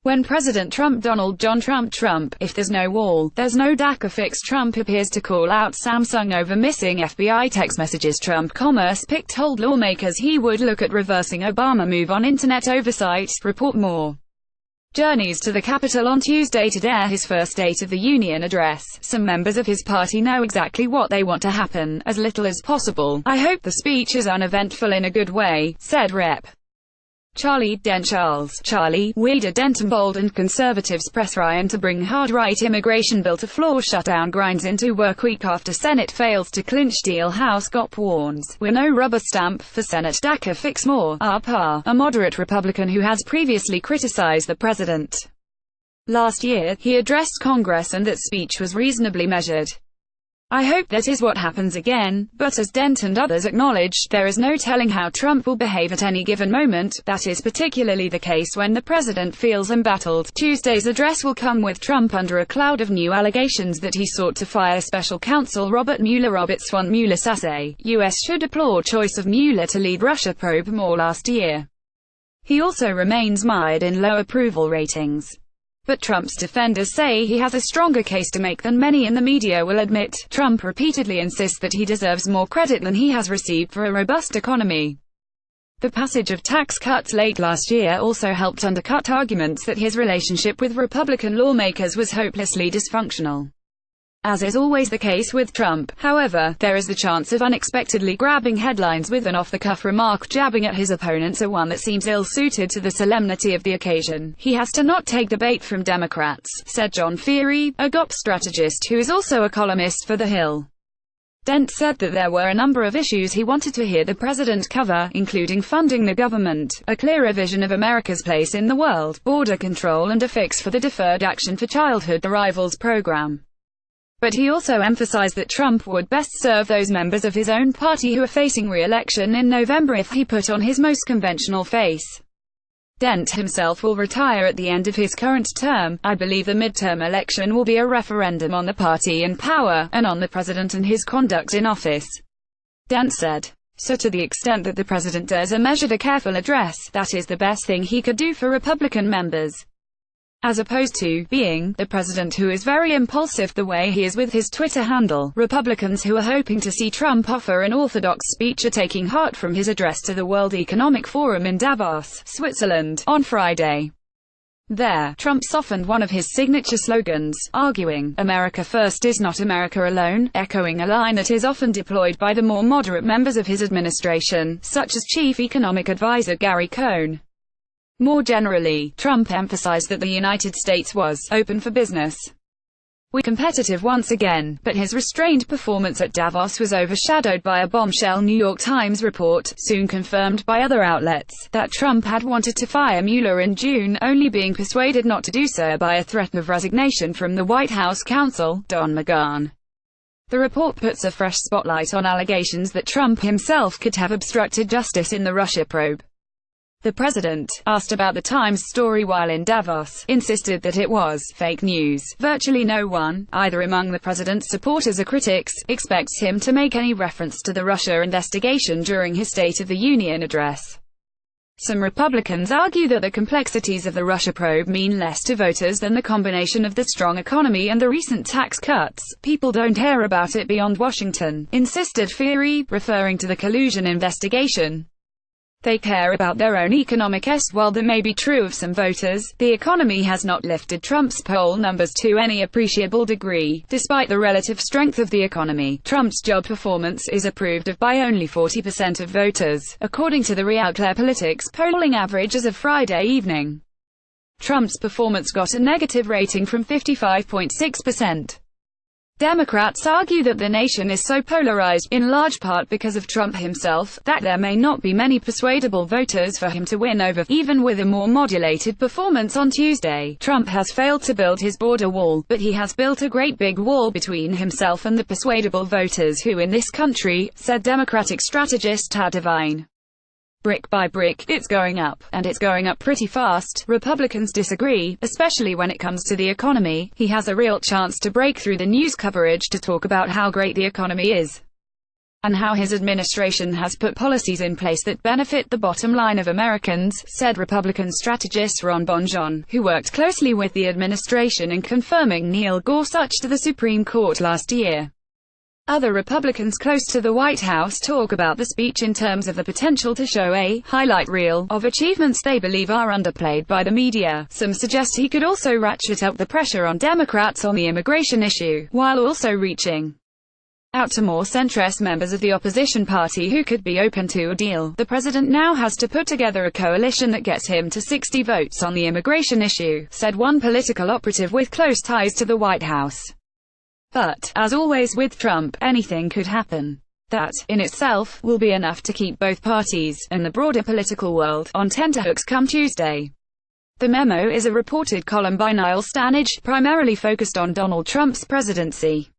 When President Trump Donald John Trump, if there's no wall, there's no DACA fix. Trump appears to call out Samsung over missing FBI text messages. Trump Commerce Pick told lawmakers he would look at reversing Obama move on internet oversight. Report more. Journeys to the Capitol on Tuesday to dare his first State of the Union address. Some members of his party know exactly what they want to happen, as little as possible. I hope the speech is uneventful in a good way, said Rep. Charlie Dent. Charlie Weeder Dent emboldened conservatives press Ryan to bring hard right immigration bill to floor. Shutdown grinds into work week after Senate fails to clinch deal. House GOP warns, we're no rubber stamp for Senate DACA fix. More. A moderate Republican who has previously criticized the president. Last year, he addressed Congress and that speech was reasonably measured. I hope that is what happens again, but as Dent and others acknowledged, there is no telling how Trump will behave at any given moment. That is particularly the case when the president feels embattled. Tuesday's address will come with Trump under a cloud of new allegations that he sought to fire special counsel Robert Mueller. Robert Swan. Mueller says U.S. should applaud choice of Mueller to lead Russia probe more last year. He also remains mired in low approval ratings. But Trump's defenders say he has a stronger case to make than many in the media will admit. Trump repeatedly insists that he deserves more credit than he has received for a robust economy. The passage of tax cuts late last year also helped undercut arguments that his relationship with Republican lawmakers was hopelessly dysfunctional. As is always the case with Trump, however, there is the chance of unexpectedly grabbing headlines with an off-the-cuff remark jabbing at his opponents, or one that seems ill-suited to the solemnity of the occasion. He has to not take the bait from Democrats, said John Feehery, a GOP strategist who is also a columnist for The Hill. Dent said that there were a number of issues he wanted to hear the president cover, including funding the government, a clearer vision of America's place in the world, border control, and a fix for the Deferred Action for Childhood Arrivals program. But he also emphasized that Trump would best serve those members of his own party who are facing re-election in November if he put on his most conventional face. Dent himself will retire at the end of his current term. I believe the midterm election will be a referendum on the party in power, and on the president and his conduct in office, Dent said. So to the extent that the president does a measured, a careful address, that is the best thing he could do for Republican members. As opposed to being the president who is very impulsive the way he is with his Twitter handle. Republicans who are hoping to see Trump offer an orthodox speech are taking heart from his address to the World Economic Forum in Davos, Switzerland, on Friday. There, Trump softened one of his signature slogans, arguing, "America first is not America alone," echoing a line that is often deployed by the more moderate members of his administration, such as Chief Economic Advisor Gary Cohn. More generally, Trump emphasized that the United States was open for business. "We're competitive once again," but his restrained performance at Davos was overshadowed by a bombshell New York Times report, soon confirmed by other outlets, that Trump had wanted to fire Mueller in June, only being persuaded not to do so by a threat of resignation from the White House counsel, Don McGahn. The report puts a fresh spotlight on allegations that Trump himself could have obstructed justice in the Russia probe. The president, asked about the Times story while in Davos, insisted that it was fake news. Virtually no one, either among the president's supporters or critics, expects him to make any reference to the Russia investigation during his State of the Union address. Some Republicans argue that the complexities of the Russia probe mean less to voters than the combination of the strong economy and the recent tax cuts. "People don't care about it beyond Washington," insisted Feehery, referring to the collusion investigation. "They care about their own economic while that may be true of some voters, the economy has not lifted Trump's poll numbers to any appreciable degree. Despite the relative strength of the economy, Trump's job performance is approved of by only 40% of voters, according to the Real Clear Politics polling average as of Friday evening. Trump's performance got a negative rating from 55.6%. Democrats argue that the nation is so polarized, in large part because of Trump himself, that there may not be many persuadable voters for him to win over. Even with a more modulated performance on Tuesday, Trump has failed to build his border wall, but he has built a great big wall between himself and the persuadable voters who in this country, said Democratic strategist Tad Devine. Brick by brick, it's going up, and it's going up pretty fast. Republicans disagree, especially when it comes to the economy. He has a real chance to break through the news coverage to talk about how great the economy is. and how his administration has put policies in place that benefit the bottom line of Americans, said Republican strategist Ron Bonjean, who worked closely with the administration in confirming Neil Gorsuch to the Supreme Court last year. Other Republicans close to the White House talk about the speech in terms of the potential to show a highlight reel of achievements they believe are underplayed by the media. Some suggest he could also ratchet up the pressure on Democrats on the immigration issue, while also reaching out to more centrist members of the opposition party who could be open to a deal. The president now has to put together a coalition that gets him to 60 votes on the immigration issue, said one political operative with close ties to the White House. But, as always with Trump, anything could happen. That, in itself, will be enough to keep both parties, and the broader political world, on tenterhooks come Tuesday. The memo is a reported column by Niall Stanage, primarily focused on Donald Trump's presidency.